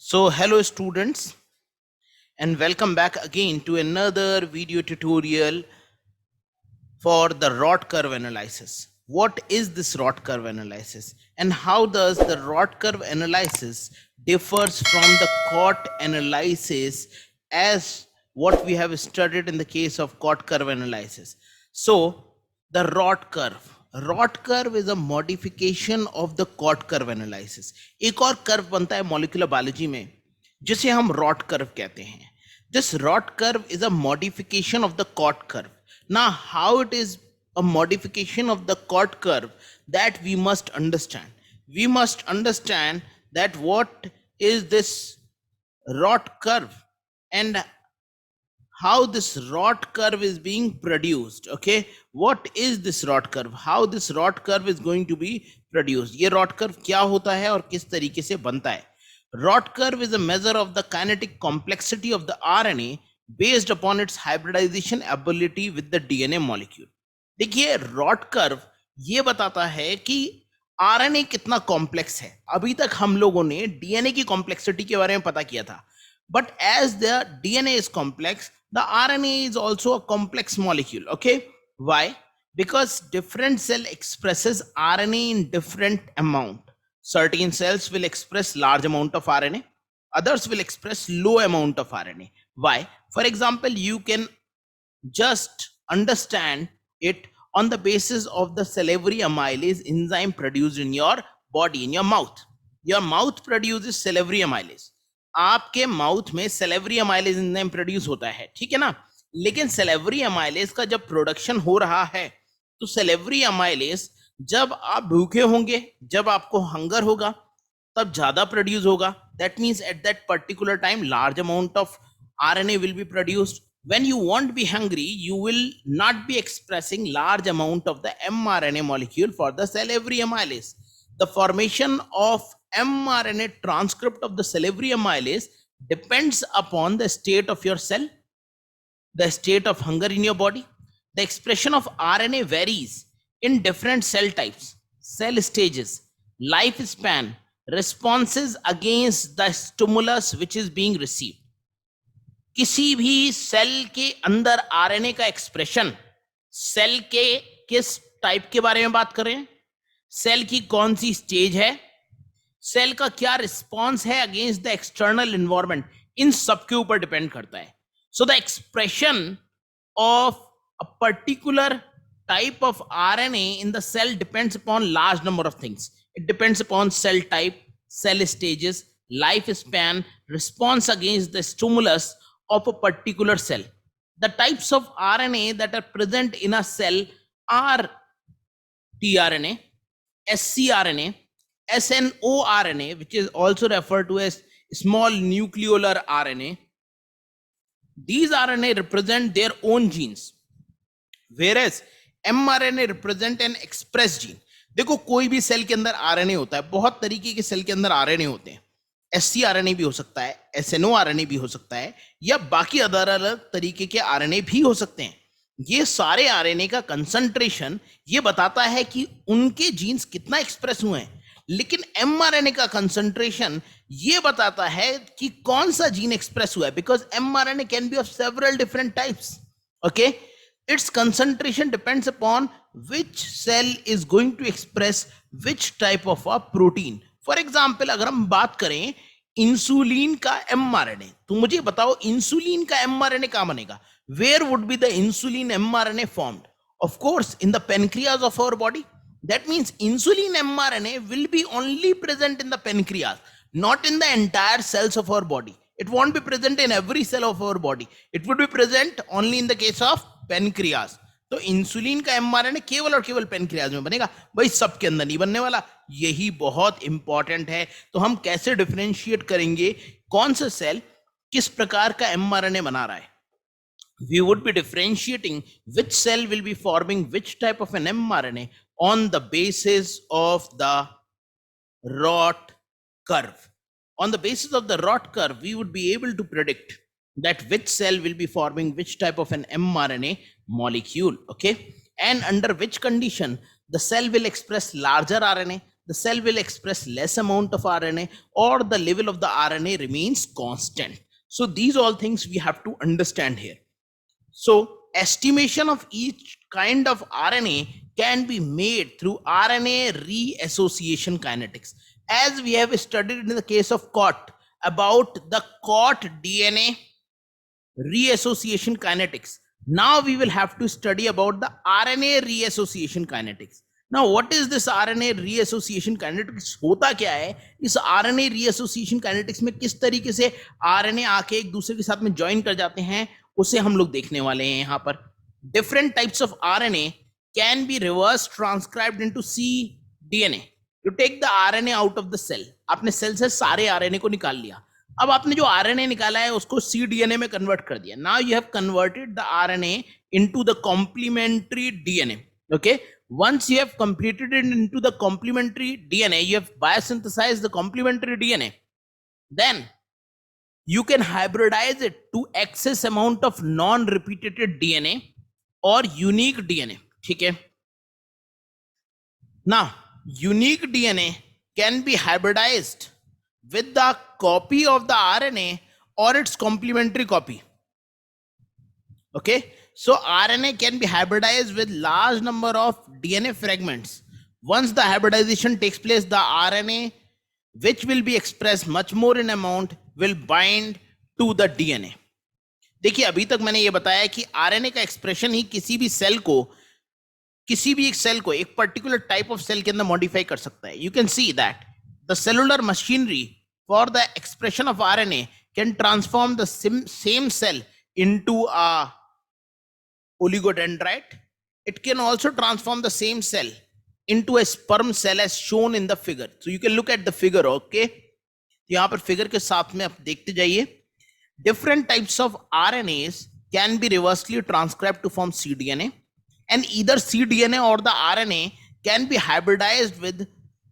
So hello students and welcome back again to another video tutorial for the rot curve analysis. What is this rot curve analysis and how does the rot curve analysis differs from the COT analysis as what we have studied in the case of COT curve analysis. So the rot curve is a modification of the COT curve analysis. एक और curve बनता है molecular biology में जिसे हम rot curve कहते हैं. This rot curve is a modification of the COT curve. Now, how it is a modification of the COT curve that we must understand. We must understand that what is this rot curve and how this rot curve is being produced. Okay, what is this rot curve? How this rot curve is going to be produced? ये rot curve क्या होता है और किस तरीके से बनता है? Rot curve is a measure of the kinetic complexity of the RNA based upon its hybridization ability with the DNA molecule. देखिए rot curve ये बताता है कि RNA कितना कॉम्प्लेक्स है. अभी तक हम लोगों ने DNA की कॉम्प्लेक्सिटी के बारे में पता किया था. But as the DNA is complex, the RNA is also a complex molecule. Okay, why? Because different cell expresses RNA in different amount. Certain cells will express large amount of RNA, others will express low amount of RNA. Why? For example, you can just understand it on the basis of the salivary amylase enzyme produced in your body, in your mouth. Your mouth produces salivary amylase. आपके mouth में salivary amylase enzyme produce होता है, ठीक है ना. लेकिन salivary amylase का जब प्रोडक्शन हो रहा है तो salivary amylase जब आप भूखे होंगे, जब आपको हंगर होगा, तब ज्यादा प्रोड्यूस होगा. That means at that particular time large amount of RNA will be produced. When you won't be hungry, you will not be expressing large amount of the mRNA molecule for the salivary amylase. The formation of mRNA transcript of the salivary amylase depends upon the state of your cell, the state of hunger in your body. The expression of RNA varies in different cell types, cell stages, lifespan, responses against the stimulus which is being received. किसी भी cell के अंदर RNA का expression cell के किस type के बारे में बात करें, सेल की कौन सी स्टेज है, सेल का क्या रिस्पॉन्स है अगेंस्ट द एक्सटर्नल एनवायरनमेंट, इन सब के ऊपर डिपेंड करता है. So the expression of a particular type of RNA in the cell depends upon large number of things. It depends upon cell type, cell stages, lifespan, response against the stimulus of a particular cell. The types of RNA that are present in a cell are tRNA, scRNA, snORNA, which is also referred to as small nucleolar RNA. These RNA represent their own genes, whereas mRNA represent an express gene. देखो कोई भी cell के अंदर RNA होता है, बहुत तरीके के सेल के अंदर आरएनए होते हैं. scRNA भी हो सकता है, snORNA भी हो सकता है, या बाकी अदर अलग तरीके के आरएनए भी हो सकते हैं. ये सारे आरएनए का कंसंट्रेशन ये बताता है कि उनके जीन्स कितना एक्सप्रेस हुए हैं. लेकिन mRNA का कंसंट्रेशन ये बताता है कि कौन सा जीन एक्सप्रेस हुआ है, because mRNA can be of several different types. Okay, its concentration depends upon which cell is going to express which type of a protein. For example, अगर हम बात करें इंसुलिन का mRNA, तो मुझे बताओ इंसुलिन का mRNA कहाँ बनेगा? Where would be the insulin mRNA formed? Of course, in the pancreas of our body. That means insulin mRNA will be only present in the pancreas, not in the entire cells of our body. It won't be present in every cell of our body. It would be present only in the case of pancreas. तो insulin का mRNA केवल और केवल pancreas में बनेगा, भाई सबके अंदर नहीं बनने वाला. यही बहुत इंपॉर्टेंट है. तो हम कैसे डिफरेंशिएट करेंगे कौन सा सेल किस प्रकार का mRNA बना रहा है? We would be differentiating which cell will be forming which type of an mRNA on the basis of the rot curve. On the basis of the rot curve, we would be able to predict that which cell will be forming which type of an mRNA molecule. Okay, and under which condition the cell will express larger RNA, the cell will express less amount of RNA, or the level of the RNA remains constant. So these all things we have to understand here. So estimation of each kind of RNA can be made through RNA reassociation kinetics. As we have studied in the case of COT about the COT DNA reassociation kinetics, now we will have to study about the RNA reassociation kinetics. Now what is this RNA reassociation kinetics? होता क्या है इस RNA reassociation kinetics में, किस तरीके से RNA आके एक दूसरे के साथ में ज्वाइन कर जाते हैं, उसे हम लोग देखने वाले हैं यहाँ पर. Different types of RNA can be reverse transcribed into cDNA. You take the RNA out of the cell. आपने सेल से सारे RNA को निकाल लिया. अब आपने जो RNA निकाला है उसको cDNA में कन्वर्ट कर दिया. Now you have converted the RNA into the complementary DNA. Okay. Once you have completed it into the complementary DNA, you have biosynthesized the complementary DNA. Then you can hybridize it to excess amount of non-repeated DNA or unique DNA. Okay. Now, unique DNA can be hybridized with the copy of the RNA or its complementary copy. Okay. So RNA can be hybridized with large number of DNA fragments. Once the hybridization takes place, the RNA, which will be expressed much more in amount, will bind to the DNA. देखिए अभी तक मैंने ये बताया कि RNA का expression ही किसी भी सेल को, किसी भी एक सेल को एक पर्टिकुलर टाइप ऑफ सेल के अंदर मॉडिफाई कर सकता है. You can see that the cellular machinery for the expression of RNA can transform the same cell into a oligodendrite. It can also transform the same cell into a sperm cell as shown in the figure. So you can look at the figure. Okay, यहाँ पर figure के साथ में आप देखते जाइए. Different types of RNAs can be reversely transcribed to form cDNA, and either cDNA or the RNA can be hybridized with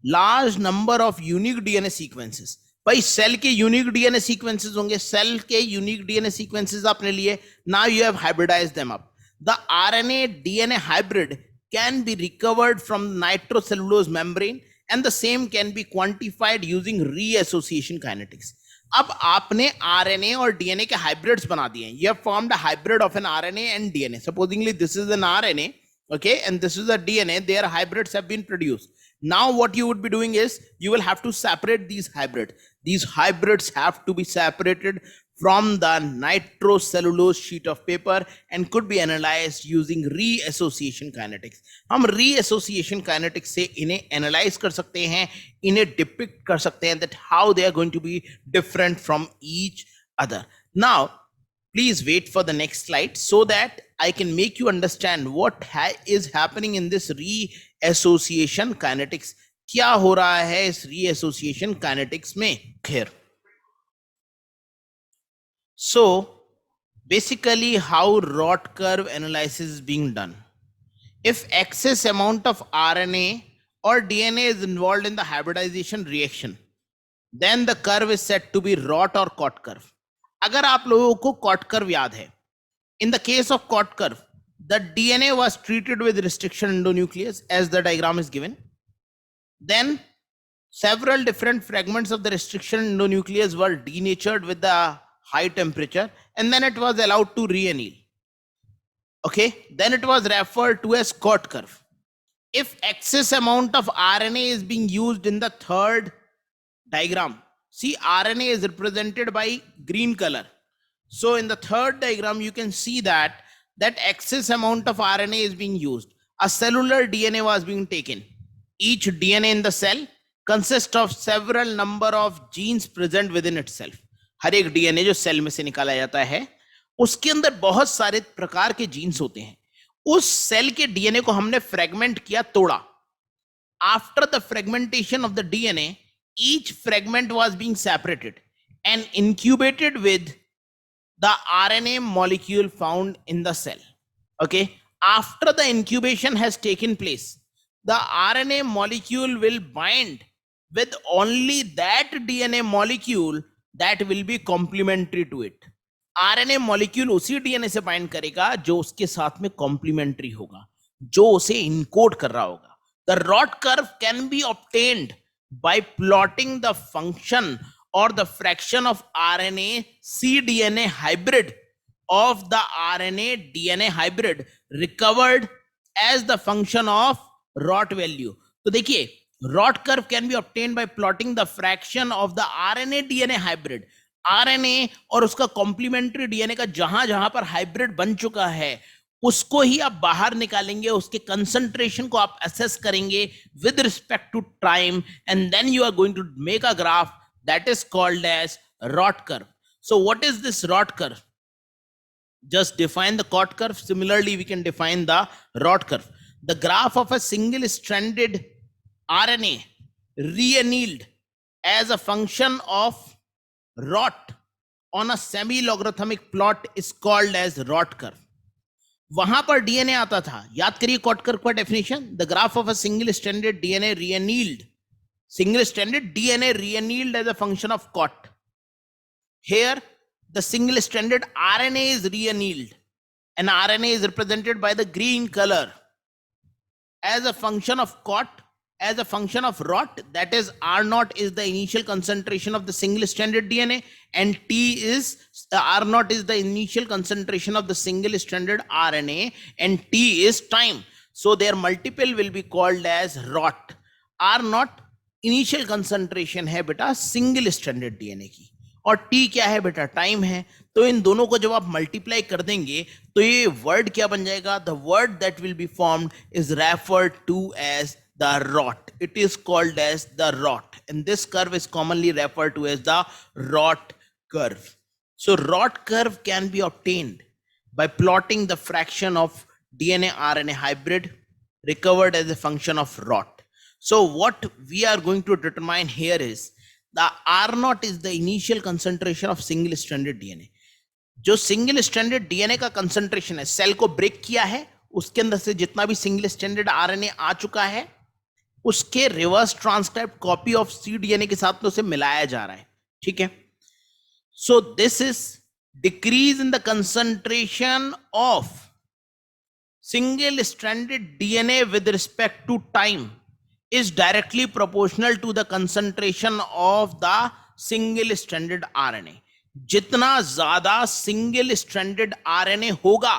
large number of unique DNA sequences. भाई cell के यूनिक डीएनए सीक्वेंसेस होंगे, cell के unique DNA sequences आपने लिए. Now you have hybridised them up. The RNA DNA hybrid can be recovered from nitrocellulose membrane, and the same can be quantified using reassociation kinetics. अब आपने RNA और DNA के hybrids बना दिए हैं. You have formed a hybrid of an RNA and DNA. Supposingly this is an RNA, okay, and this is a DNA. Their hybrids have been produced. Now what you would be doing is you will have to separate these hybrids. These hybrids have to be separated from the nitrocellulose sheet of paper and could be analyzed using reassociation kinetics. हम reassociation kinetics से इन्हें analyze कर सकते हैं, इन्हें depict कर सकते हैं that how they are going to be different from each other. Now, please wait for the next slide so that I can make you understand what is happening in this reassociation kinetics. क्या हो रहा है इस reassociation kinetics में? Here. So basically how Rot curve analysis is being done. If excess amount of RNA or DNA is involved in the hybridization reaction, then the curve is said to be Rot or Cot curve. अगर आप लोगों को Cot curve याद है, in the case of Cot curve, the DNA was treated with restriction endonuclease as the diagram is given. Then several different fragments of the restriction endonuclease were denatured with the high temperature, and then it was allowed to reanneal. Okay, then it was referred to as Cot curve. If excess amount of RNA is being used in the third diagram, see RNA is represented by green color. So in the third diagram, you can see that excess amount of RNA is being used. A cellular DNA was being taken. Each DNA in the cell consists of several number of genes present within itself. हर एक DNA जो cell में से निकाला जाता है उसके अंदर बहुत सारे प्रकार के जीन्स होते हैं. उस सेल के डीएनए को हमने फ्रेगमेंट किया, तोड़ा. After the fragmentation of the DNA, each fragment was being separated and incubated with the RNA molecule found in the cell. Okay, after the incubation has taken place, the RNA molecule will bind with only that DNA molecule that will be complementary to it. RNA molecule उसी DNA से bind करेगा जो उसके साथ में complementary होगा, जो उसे इनकोड कर रहा होगा. The Rod curve can be obtained by plotting the function or the fraction of RNA cDNA hybrid of the RNA DNA hybrid recovered as the function of ROT value. तो देखिए, ROT curve can be obtained by plotting the fraction of the RNA DNA hybrid. RNA और उसका complementary DNA का जहां जहां पर hybrid बन चुका है उसको ही आप बाहर निकालेंगे, उसके कंसंट्रेशन को आप असेस करेंगे with respect to time, and then you are going to make a graph that is called as ROT curve. So what is this ROT curve? Just define the COT curve. Similarly, we can define the ROT curve. The graph of a single stranded RNA reannealed as a function of ROT on a semi logarithmic plot is called as ROT curve. वहां पर DNA आता था, याद करिए COT curve का definition, the graph of a single stranded DNA reannealed, single stranded DNA reannealed as a function of COT. Here the single stranded RNA is reannealed, and RNA is represented by the green color as a function of COT, as a function of ROT, that is R0 is the initial concentration of the single stranded DNA, and T is R0 is the initial concentration of the single stranded RNA, and T is time. So their multiple will be called as ROT. R0 initial concentration है बेटा single stranded DNA की, और T क्या है बेटा, time है. तो इन दोनों को जब आप मल्टीप्लाई कर देंगे तो ये वर्ड क्या बन जाएगा, the word that will be formed is referred to as the ROT. It is called as the ROT, and this curve is commonly referred to as the ROT curve. So ROT curve can be obtained by plotting the fraction of DNA RNA hybrid recovered as a function of ROT. So what we are going to determine here is the R0 is the initial concentration of single stranded DNA. जो single stranded DNA का concentration है, cell को break किया है, उसके अंदर से जितना भी सिंगल स्ट्रैंडेड आरएनए आ चुका है उसके reverse transcribed copy of cDNA के साथ में उसे मिलाया जा रहा है. ठीक है. So this is decrease in the concentration of single stranded DNA with respect to time is directly proportional to the concentration of the single stranded RNA. जितना ज्यादा सिंगल स्ट्रैंडेड आरएनए होगा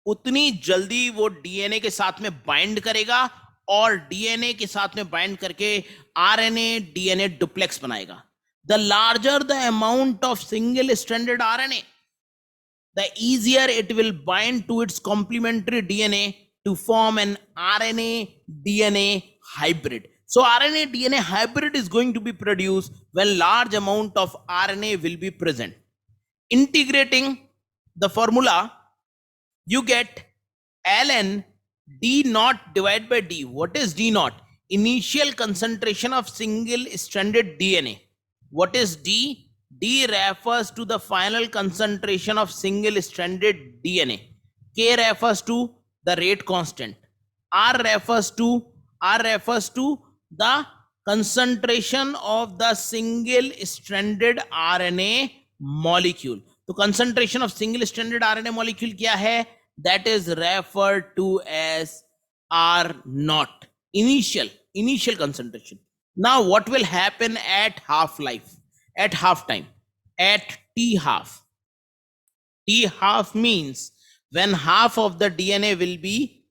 उतनी जल्दी वो डीएनए के साथ में बाइंड करेगा, और डीएनए के साथ में बाइंड करके आरएनए डीएनए डुप्लेक्स बनाएगा. The larger the amount of single stranded RNA, the easier it will bind to its complementary DNA to form an RNA DNA hybrid. So RNA DNA hybrid is going to be produced when large amount of RNA will be present. Integrating the formula, you get ln D naught divided by D. What is D naught? Initial concentration of single stranded DNA. What is D? D refers to the final concentration of single stranded DNA. K refers to the rate constant. R refers to the concentration of the single stranded RNA molecule. तो concentration of single stranded RNA molecule क्या है? That is referred to as R0, initial concentration. Now what will happen at half-life? At half time, at T half. T half means when half of the DNA will be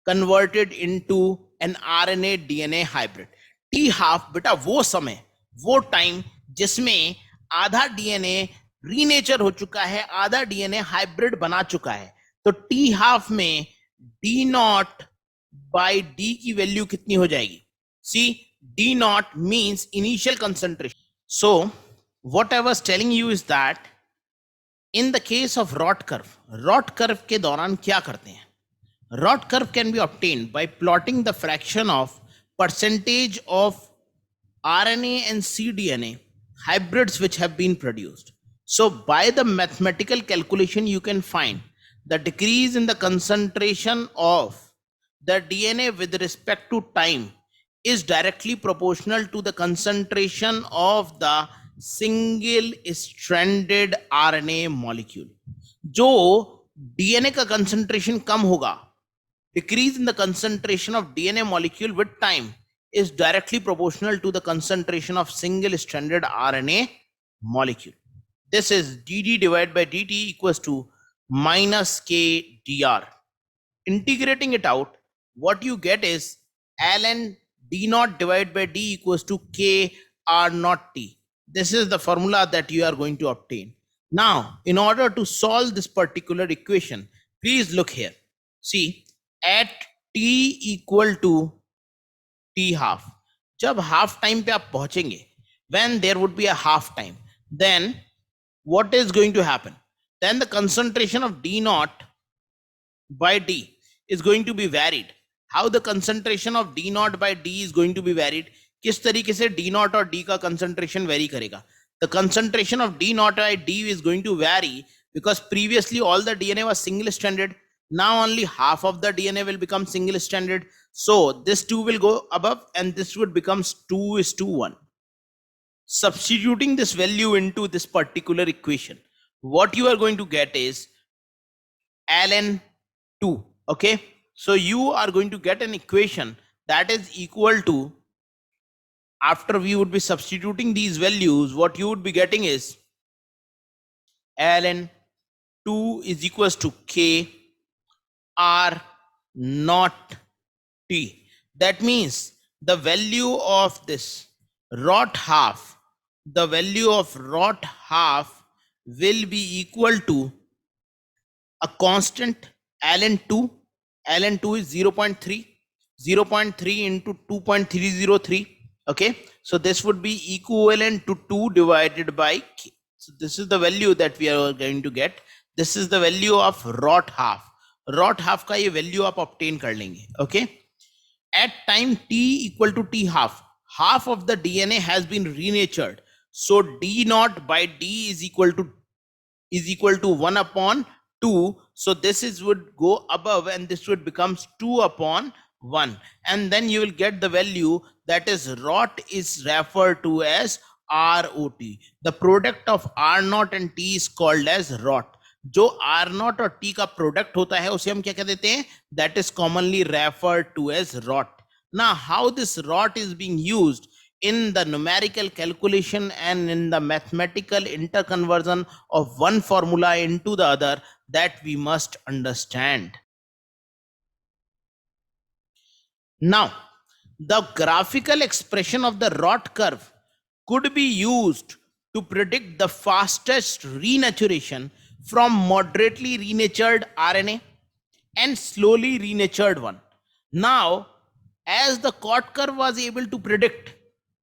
converted into an RNA DNA hybrid. T half बेटा वो समय, वो time जिसमें आधा DNA रीनेचर हो चुका है, आधा डीएनए हाइब्रिड बना चुका है. तो T half में D naught by D की वैल्यू कितनी हो जाएगी? See, D naught means initial concentration. So what I was telling you is that in the case of ROT curve के दौरान क्या करते हैं? ROT curve can be obtained by plotting the fraction of percentage of RNA and cDNA hybrids which have been produced. So by the mathematical calculation you can find the decrease in the concentration of the DNA with respect to time is directly proportional to the concentration of the single stranded RNA molecule. जो DNA का concentration कम होगा decrease in the concentration of DNA molecule with time is directly proportional to the concentration of single-stranded RNA molecule. This is dd divided by dt equals to minus k dr. Integrating it out, what you get is ln d naught divided by d equals to k r naught t. This is the formula that you are going to obtain. Now, in order to solve this particular equation, please look here. See, at t equal to t half, जब half time पे आप पहुंचेंगे, when there would be a half time, then what is going to happen? Then the concentration of d naught by d is going to be varied. How the concentration of d naught by d is going to be varied? किस तरीके से d naught और d का concentration vary करेगा? The concentration of d naught by d is going to vary because previously all the DNA was single stranded. Now only half of the DNA will become single stranded. So this 2 will go above and this would become 2:1. Substituting this value into this particular equation, what you are going to get is ln 2. Okay, so you are going to get an equation that is equal to, after we would be substituting these values, what you would be getting is ln 2 is equals to k r naught t. That means the value of this ROT half, the value of ROT half will be equal to a constant ln 2. ln 2 is 0.3. 0.3 into 2.303. Okay, so this would be equivalent to 2 divided by k. So this is the value that we are going to get. This is the value of ROT half. ROT half का ये value आप obtain कर लेंगे. Okay, at time t equal to t half, half of the DNA has been renatured. So d naught by d is equal to 1 upon 2. So this is would go above and this would becomes 2 upon 1. And then you will get the value that is ROT is referred to as ROT. The product of R naught and T is called as ROT. जो R naught और T का product होता है उसे हम क्या कह देते हैं? That is commonly referred to as ROT. Now, how this ROT is being used in the numerical calculation and in the mathematical interconversion of one formula into the other, that we must understand. Now, the graphical expression of the ROT curve could be used to predict the fastest renaturation from moderately renatured RNA and slowly renatured one. Now, as the COT curve was able to predict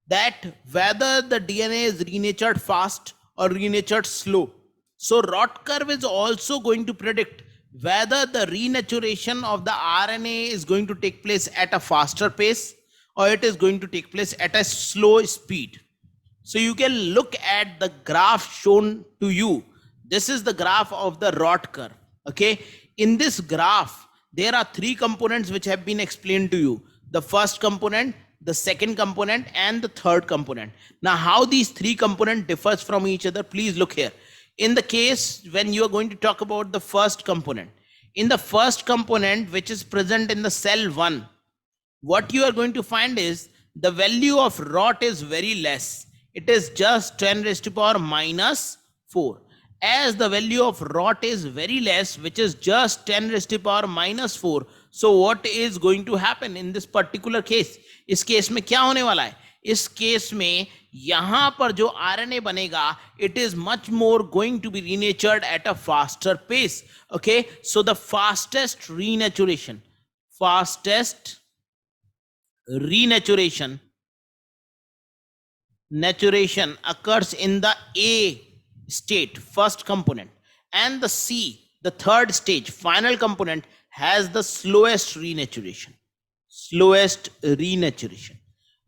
that whether the DNA is renatured fast or renatured slow, so ROT curve is also going to predict whether the renaturation of the RNA is going to take place at a faster pace or it is going to take place at a slow speed. So you can look at the graph shown to you. This is the graph of the ROT curve. Okay, in this graph there are 3 components which have been explained to you: the first component, the second component, and the third component. Now, how these 3 components differs from each other, please look here. In the case when you are going to talk about the first component, in the first component which is present in the cell 1, what you are going to find is the value of ROT is very less. It is just 10 raised to power minus 4. As the value of ROT is very less, which is just 10 raised to power minus 4, so what is going to happen in this particular case? इस case में क्या होने वाला है? इस case में यहाँ पर जो RNA बनेगा, it is much more going to be renatured at a faster pace. Okay, so the fastest renaturation occurs in the A state, first component, and the C, the third stage, final component, has the slowest renaturation.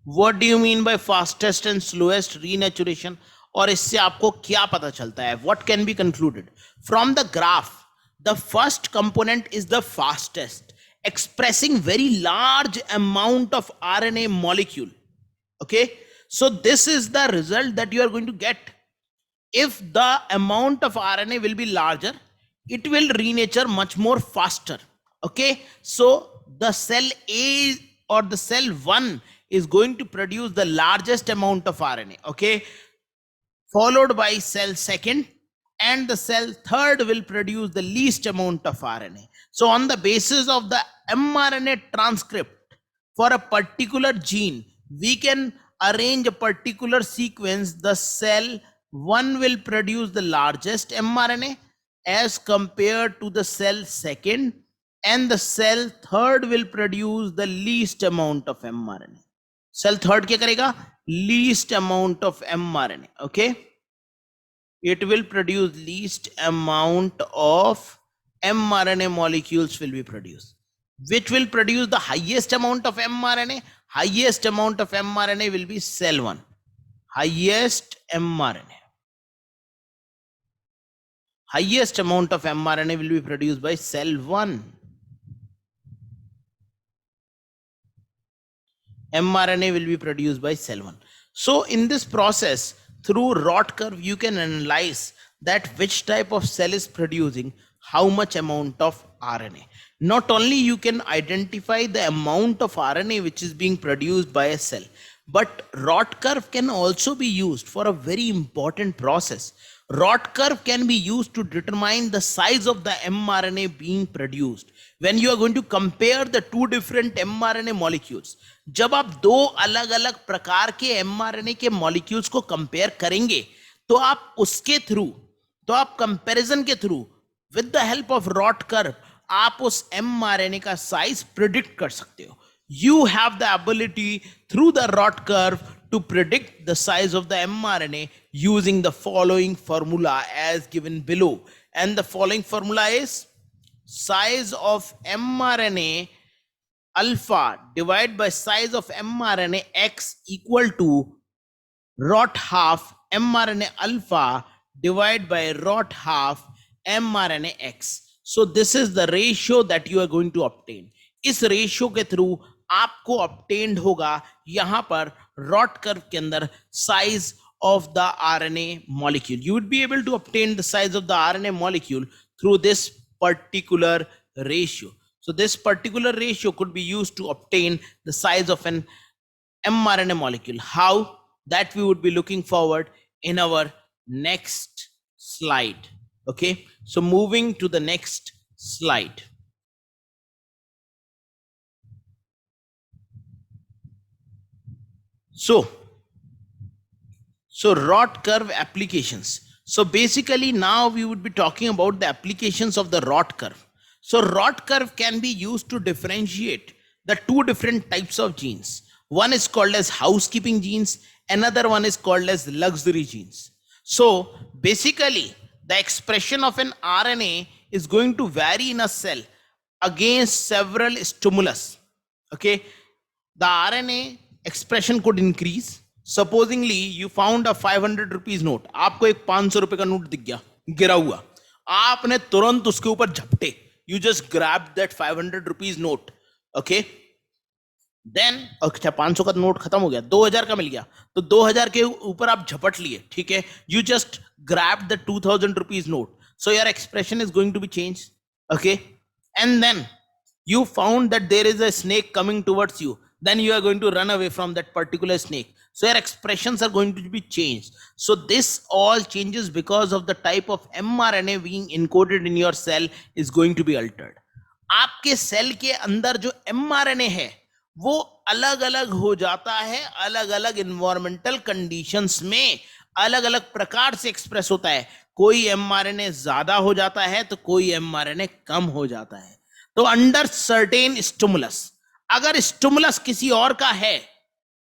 What do you mean by fastest and slowest renaturation? और इससे आपको क्या पता चलता है? What can be concluded from the graph? The first component is the fastest, expressing very large amount of RNA molecule. Okay, so this is the result that you are going to get. If the amount of RNA will be larger, it will renature much more faster. Okay, so the cell A or the cell 1 is going to produce the largest amount of RNA. Okay, followed by cell second, and the cell third will produce the least amount of RNA. So on the basis of the mRNA transcript for a particular gene, we can arrange a particular sequence. The cell 1 will produce the largest mRNA as compared to the cell second, and the cell third will produce the least amount of mRNA. Cell third क्या करेगा? Least amount of mRNA. Okay, it will produce least amount of mRNA molecules will be produced. Which will produce the highest amount of mRNA? Highest amount of mRNA will be cell 1. Highest mRNA. Highest amount of mRNA will be produced by cell 1. mRNA will be produced by cell 1. So in this process, through Rot curve, you can analyze that which type of cell is producing how much amount of RNA. Not only you can identify the amount of RNA which is being produced by a cell, but Rot curve can also be used for a very important process. Rot curve can be used to determine the size of the mRNA being produced. When you are going to compare the two different mRNA molecules, जब आप दो अलग अलग प्रकार के mRNA के molecules को compare करेंगे, तो आप उसके थ्रू, तो आप कंपैरिजन के through with the help of ROT curve आप उस mRNA का साइज प्रिडिक्ट कर सकते हो. You have the ability through the Rot curve to predict the size of the mRNA using the following formula as given below. And the following formula is size of mRNA alpha divided by size of mRNA x equal to Rot half mRNA alpha divided by Rot half mRNA x. So this is the ratio that you are going to obtain. इस ratio के through आपको obtained होगा यहां पर Rot curve के अंदर size of the RNA molecule. You would be able to obtain the size of the RNA molecule through this particular ratio. So this particular ratio could be used to obtain the size of an mRNA molecule. How? That we would be looking forward in our next slide. Okay, so moving to the next slide. So Rot curve applications. So basically now we would be talking about the applications of the Rot curve. So Rot curve can be used to differentiate the two different types of genes. One is called as housekeeping genes, another one is called as luxury genes. So basically the expression of an RNA is going to vary in a cell against several stimulus. Okay, the RNA expression could increase. Supposingly you found a 500 rupees note, आपको एक 500 रुपए का note दिख गया गिरा हुआ, आपने तुरंत उसके ऊपर झपटे. You just grabbed that 500 rupees note. Okay, then अच्छा 500 का नोट खत्म हो गया, 2000 का मिल गया, तो 2000 के ऊपर आप झपट लिए. ठीक है, you just grab the 2000 rupees note, so your expression is going to be changed. Okay, and then you found that there is a snake coming towards you, then you are going to run away from that particular snake, so your expressions are going to be changed. So this all changes because of the type of mRNA being encoded in your cell is going to be altered. आपके cell के अंदर जो mRNA है वो अलग अलग हो जाता है, अलग अलग इन्वायरमेंटल कंडीशंस में अलग अलग प्रकार से एक्सप्रेस होता है. कोई mRNA ज्यादा हो जाता है तो कोई mRNA कम हो जाता है. तो अंडर सर्टेन स्टिमुलस, अगर स्टिमुलस किसी और का है,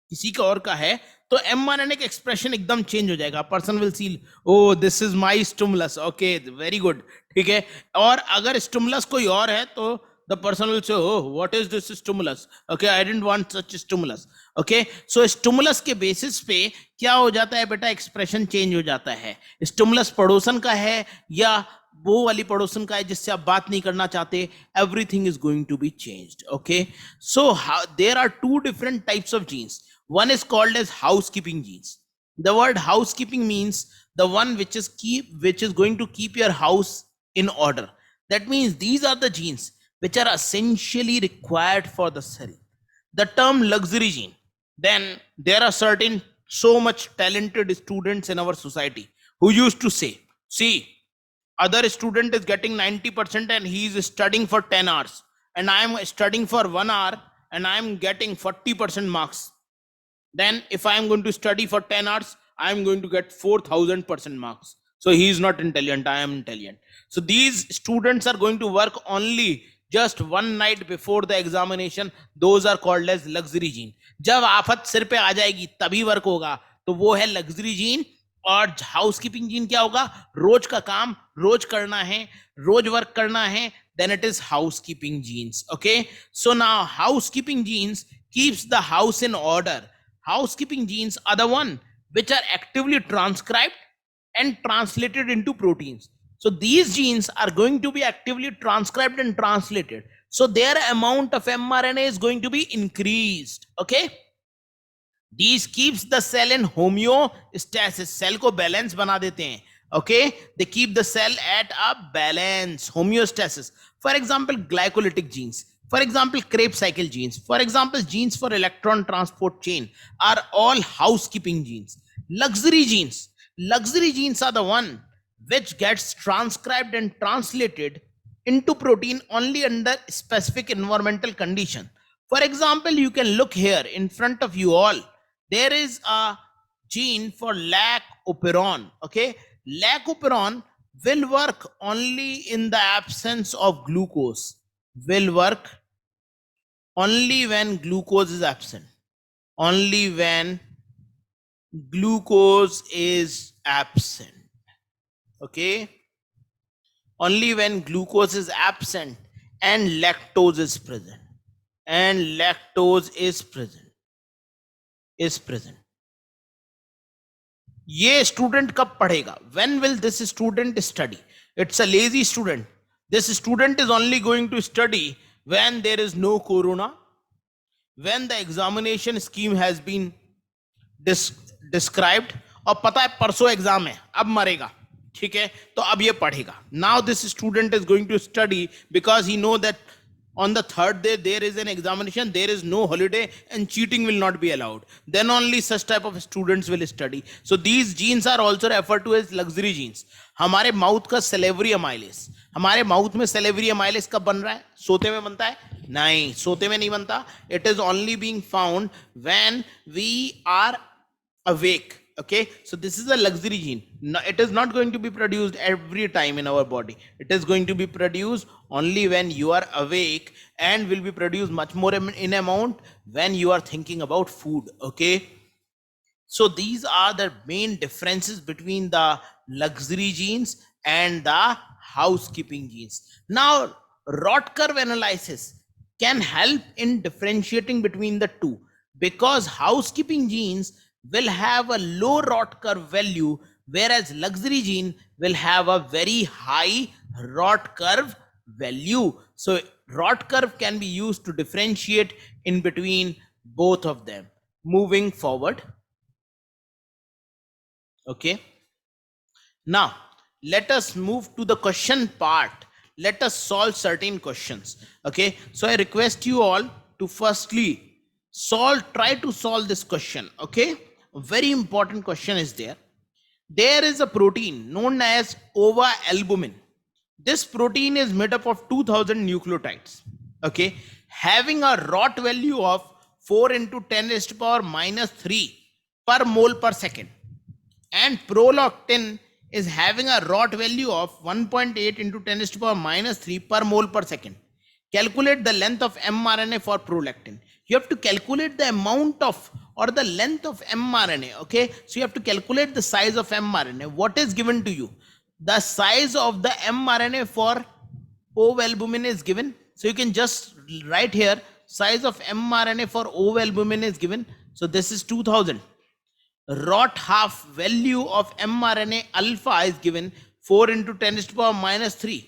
किसी का और का है, तो mRNA का एक्सप्रेशन एकदम चेंज हो जाएगा. Person will see, oh this is my stimulus, okay very good. ठीक है, और अगर स्टिमुलस कोई और है तो the person will say, oh what is this stimulus, okay I didn't want such stimulus. okay, so stimulus के बेसिस पे क्या हो जाता है बेटा, एक्सप्रेशन चेंज हो जाता है. स्टिमुलस पड़ोसन का है या वो वाली पड़ोसन का है जिससे आप बात नहीं करना चाहते, everything is going to be changed. okay, so there are two different types of genes. One is called as housekeeping genes. The word housekeeping means the one which is going to keep your house in order. That means these are the genes which are essentially required for the cell. The term luxury gene, then there are certain so much talented students in our society who used to say, see, other student is getting 90% and he is studying for 10 hours, and I am studying for 1 hour and I am getting 40% marks. Then if I am going to study for 10 hours, I am going to get 4000% marks. So he is not intelligent, I am intelligent. So these students are going to work only just one night before the examination. Those are called as luxury gene. जब आफत सिर पे आ जाएगी तभी work होगा, तो वो है लग्जरी जीन. और हाउसकीपिंग जीन क्या होगा? रोज का काम रोज करना है, रोज वर्क करना है, then it is housekeeping genes. Okay, so now housekeeping genes keeps the house in order. Housekeeping genes are the one which are actively transcribed and translated into proteins. So these genes are going to be actively transcribed and translated, so their amount of mRNA is going to be increased. Okay, these keeps the cell in homeostasis. Cell को balance बना देते हैं. Okay, they keep the cell at a balance, homeostasis. For example, glycolytic genes, for example Krebs cycle genes, for example genes for electron transport chain are all housekeeping genes. Luxury genes are the one which gets transcribed and translated into protein only under specific environmental condition. For example, you can look here in front of you all. There is a gene for lac operon. Okay, lac operon will work only in the absence of glucose. Will work only when glucose is absent. Only when glucose is absent. Okay, only when glucose is absent and lactose is present. And lactose is present. ये student कब पढ़ेगा? When will this student study? It's a lazy student. This student is only going to study when there is no corona, when the examination scheme has been described, और पता है परसों exam है, अब मरेगा. ठीक है, तो अब ये पढ़ेगा. Now this student is going to study because he know that on the third day there is an examination, there is no holiday, and cheating will not be allowed. Then only such type of students will study. So these genes are also referred to as luxury genes. हमारे mouth का salivary amylase, हमारे mouth में salivary amylase कब बन रहा है? सोते में बनता है? नहीं, सोते में नहीं बनता. It is only being found when we are awake. Okay, so this is a luxury gene. No, it is not going to be produced every time in our body. It is going to be produced only when you are awake, and will be produced much more in amount when you are thinking about food. Okay, so these are the main differences between the luxury genes and the housekeeping genes. Now, Rot curve analysis can help in differentiating between the two, because housekeeping genes will have a low Rot curve value, whereas luxury gene will have a very high Rot curve value. So Rot curve can be used to differentiate in between both of them. Moving forward. Okay, now let us move to the question part. Let us solve certain questions. Okay, so I request you all to firstly try to solve this question. Okay, a very important question is there. There is a protein known as ova-albumin. This protein is made up of 2000 nucleotides. Okay, having a Rot value of 4 into 10 raised to power minus 3 per mole per second, and prolactin is having a Rot value of 1.8 into 10 raised to power minus 3 per mole per second. Calculate the length of mRNA for prolactin. You have to calculate the amount of or the length of mRNA. Okay, so you have to calculate the size of mRNA. What is given to you? The size of the mRNA for ova-albumin is given. So you can just write here, size of mRNA for ova-albumin is given. So this is 2000. Rot half value of mRNA alpha is given 4 into 10 raised to power minus 3.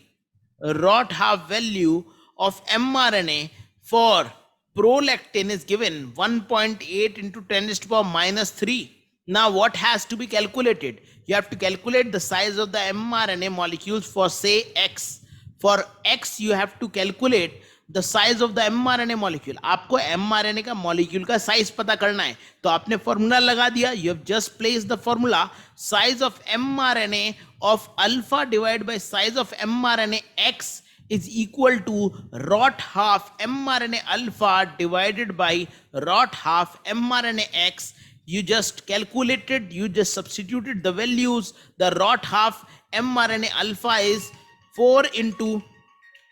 Rot half value of mRNA for prolactin is given 1.8 into 10 raised to power minus 3. Now what has to be calculated? You have to calculate the size of the mRNA molecules for say X. For X you have to calculate the size of the mRNA molecule. आपको mRNA का molecule का size पता करना है, तो आपने formula लगा दिया. You have just placed the formula. Size of mRNA of alpha divided by size of mRNA X is equal to rot half mRNA alpha divided by rot half mRNA X. You just calculated, you just substituted the values. The rot half mRNA alpha is 4 into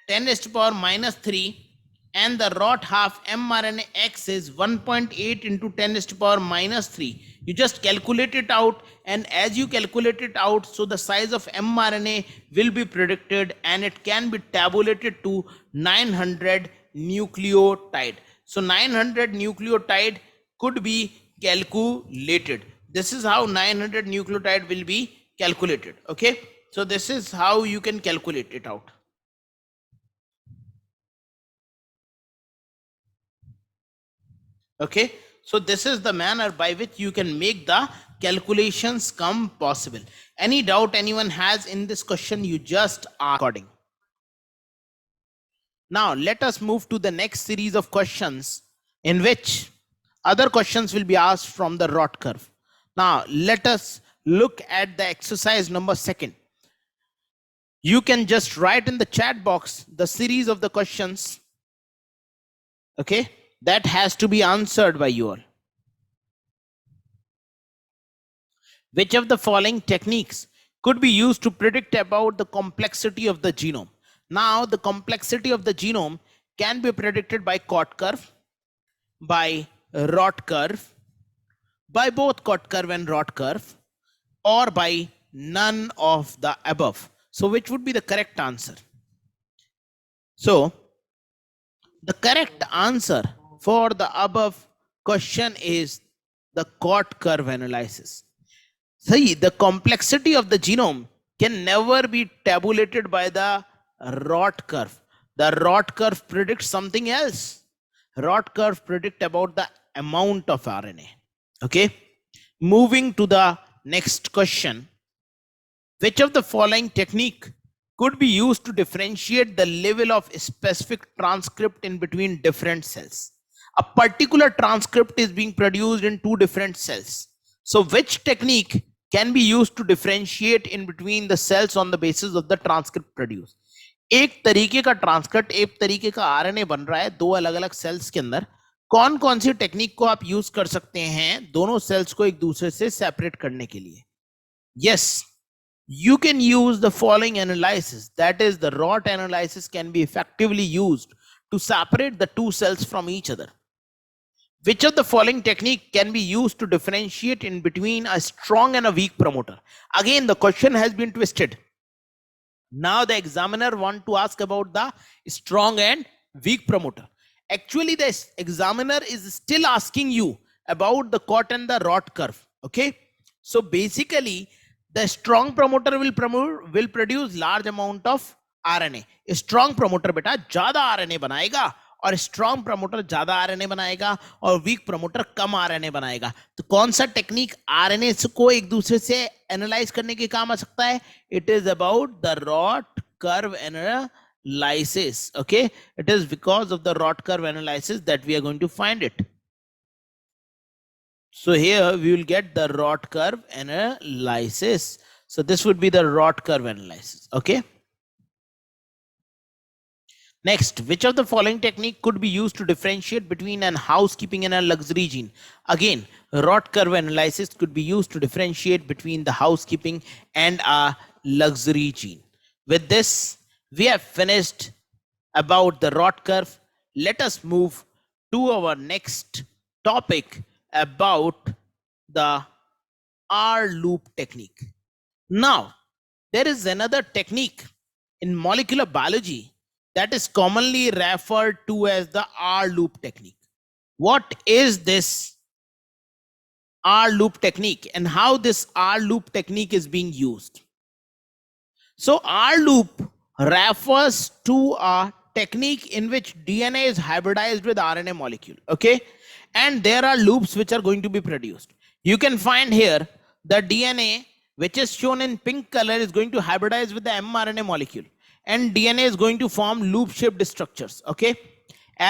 10 raised to power minus 3, and the rot half mRNA X is 1.8 into 10 raised to power minus 3. You just calculate it out, and as you calculate it out, so the size of mRNA will be predicted, and it can be tabulated to 900 nucleotide. So 900 nucleotide could be calculated. This is how 900 nucleotide will be calculated. Okay, so this is how you can calculate it out. Okay, so this is the manner by which you can make the calculations come possible. Any doubt anyone has in this question, you just are according. Now let us move to the next series of questions in which other questions will be asked from the ROT curve. Now let us look at the exercise number 2. You can just write in the chat box the series of the questions, okay, that has to be answered by you all. Which of the following techniques could be used to predict about the complexity of the genome? Now the complexity of the genome can be predicted by COT curve, by ROT curve, by both COT curve and ROT curve, or by none of the above. So which would be the correct answer? So the correct answer for the above question is the COT curve analysis. See, the complexity of the genome can never be tabulated by the ROT curve. The ROT curve predicts something else. ROT curve predict about the amount of RNA. Okay, moving to the next question. Which of the following technique could be used to differentiate the level of specific transcript in between different cells? A particular transcript is being produced in 2 different cells. So which technique can be used to differentiate in between the cells on the basis of the transcript produced? एक तरीके का transcript, एक तरीके का RNA बन रहा है 2 अलग अलग सेल्स के अंदर. कौन कौन सी टेक्निक को आप यूज कर सकते हैं दोनों सेल्स को एक दूसरे से सेपरेट करने के लिए? Yes, you can use the following analysis, that is the ROT analysis can be effectively used to separate the 2 cells from each other. Which of the following technique can be used to differentiate in between a strong and a weak promoter? Again, the question has been twisted. Now the examiner want to ask about the strong and weak promoter. Actually, the examiner is still asking you about the COT and the ROT curve. Okay, so basically the strong promoter will produce large amount of RNA. Strong promoter बेटा ज्यादा RNA बनाएगा और strong promoter ज्यादा RNA बनाएगा और week promoter कम RNA बनाएगा. तो कौन सा टेक्निक आरएनए को एक दूसरे से एनालाइज करने के काम आ सकता है? It is about the ROT curve analysis. Okay, it is because of the ROT curve analysis that we are going to find it. So here we will get the ROT curve analysis. So this would be the ROT curve analysis. Okay. Next, which of the following technique could be used to differentiate between an housekeeping and a luxury gene? Again, ROT curve analysis could be used to differentiate between the housekeeping and a luxury gene. With this, we have finished about the ROT curve. Let us move to our next topic about the R-loop technique. Now, there is another technique in molecular biology that is commonly referred to as the R-loop technique. What is this R-loop technique and how this R-loop technique is being used? So R-loop refers to a technique in which DNA is hybridized with RNA molecule. Okay, and there are loops which are going to be produced. You can find here the DNA which is shown in pink color is going to hybridize with the mRNA molecule. and DNA is going to form loop shaped structures. Okay,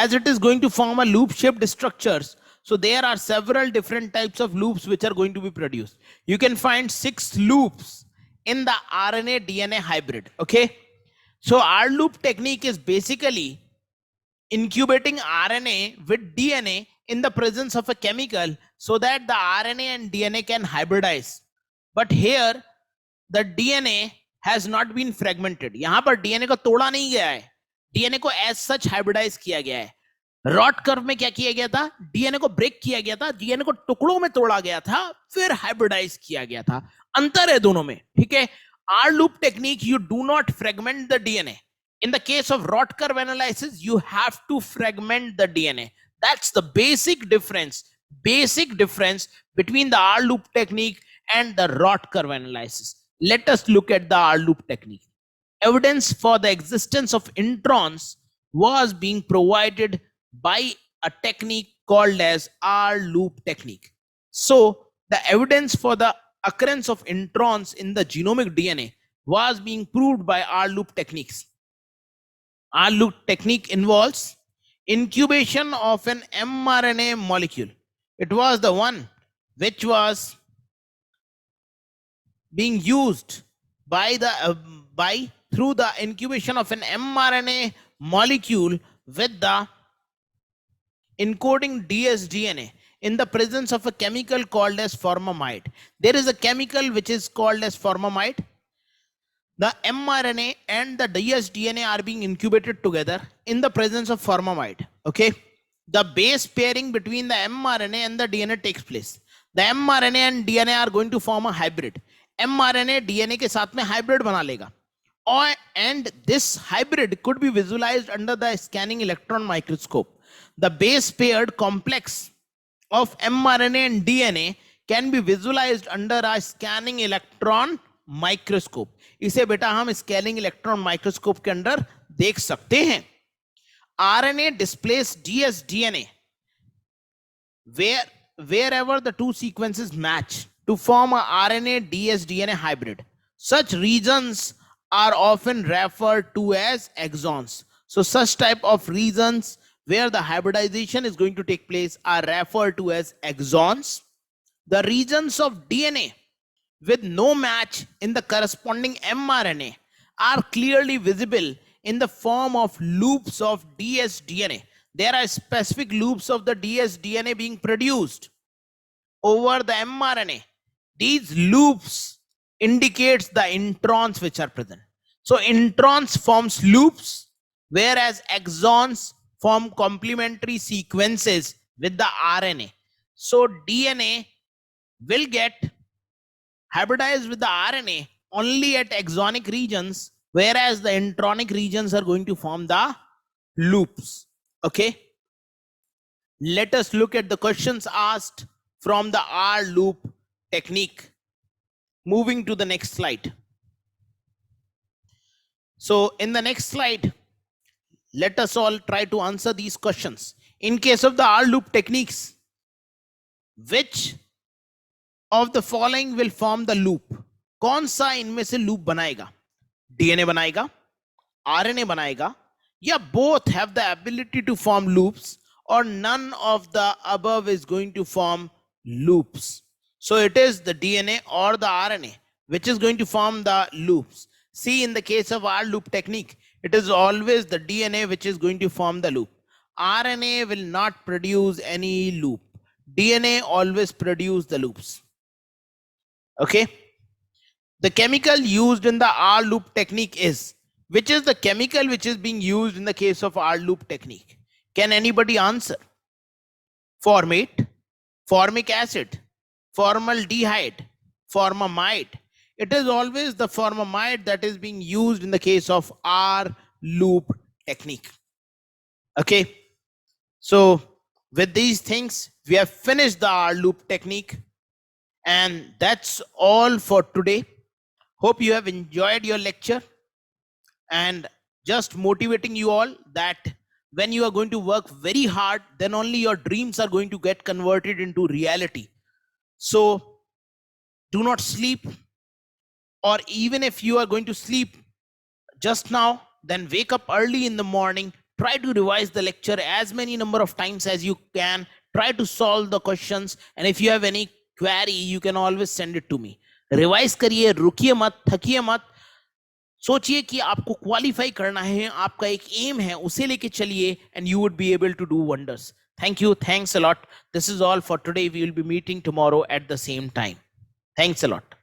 as it is going to form a loop shaped structures, so there are several different types of loops which are going to be produced. You can find 6 loops in the RNA DNA hybrid. Okay, so R loop technique is basically incubating RNA with DNA in the presence of a chemical so that the RNA and DNA can hybridize. But here the DNA has not been fragmented. यहाँ पर DNA को तोड़ा नहीं गया है, DNA को as such hybridize किया गया है. रॉट कर्व में क्या किया गया था? डीएनए को ब्रेक किया गया था, डीएनए को टुकड़ों में तोड़ा गया था, फिर हाइब्रिडाइज किया गया था. अंतर है दोनों में. ठीक है, R loop technique you do not fragment the DNA. In the case of Rot curve analysis, you have to fragment the DNA. That's the basic difference between the R loop technique and the Rot curve analysis. Let us look at the R loop technique. Evidence for the existence of introns was being provided by a technique called as R loop technique. So the evidence for the occurrence of introns in the genomic DNA was being proved by R loop techniques. R loop technique involves incubation of an mRNA molecule. It was the one which was being used by through the incubation of an mRNA molecule with the encoding dsDNA in the presence of a chemical called as formamide. There is a chemical which is called as formamide. The mRNA and the dsDNA are being incubated together in the presence of formamide. Okay, the base pairing between the mRNA and the DNA takes place. The mRNA and DNA are going to form a hybrid. mRNA DNA के साथ में hybrid बना लेगा. And this hybrid could be visualized under the scanning electron microscope. The base paired complex of mRNA and DNA can be visualized under a scanning electron microscope. इसे बेटा हम scanning electron microscope के अंदर देख सकते हैं. RNA displays dsDNA wherever the two sequences match to form a RNA dsDNA hybrid. Such regions are often referred to as exons. So such type of regions where the hybridization is going to take place are referred to as exons. The regions of DNA with no match in the corresponding mRNA are clearly visible in the form of loops of dsDNA. There are specific loops of the dsDNA being produced over the mRNA. These loops indicates the introns which are present. So introns forms loops, whereas exons form complementary sequences with the RNA. So DNA will get hybridized with the RNA only at exonic regions, whereas the intronic regions are going to form the loops. Okay, let us look at the questions asked from the R loop technique. Moving to the next slide. So in the next slide, let us all try to answer these questions. In case of the R loop techniques, which of the following will form the loop? कौन सा इनमें से loop बनाएगा? DNA बनाएगा, RNA बनाएगा, या both have the ability to form loops, or none of the above is going to form loops? So it is the DNA or the RNA which is going to form the loops. See, in the case of R loop technique, it is always the DNA which is going to form the loop. RNA will not produce any loop. DNA always produce the loops. Okay, the chemical used in the R loop technique is, which is the chemical which is being used in the case of R loop technique? Can anybody answer? Formate, formic acid, formaldehyde, formamide. It is always the formamide that is being used in the case of R loop technique. Okay, so with these things, we have finished the R loop technique. And that's all for today. Hope you have enjoyed your lecture, and just motivating you all that when you are going to work very hard, then only your dreams are going to get converted into reality. So do not sleep, or even if you are going to sleep just now, then wake up early in the morning, try to revise the lecture as many number of times as you can, try to solve the questions, and if you have any query you can always send it to me. Revise करिए, रुकिए मत, थकिए मत, सोचिए कि आपको qualify करना है, आपका एक एम है, उसे लेके चलिए, and you would be able to do wonders. Thank you, thanks a lot. This is all for today. We will be meeting tomorrow at the same time. Thanks a lot.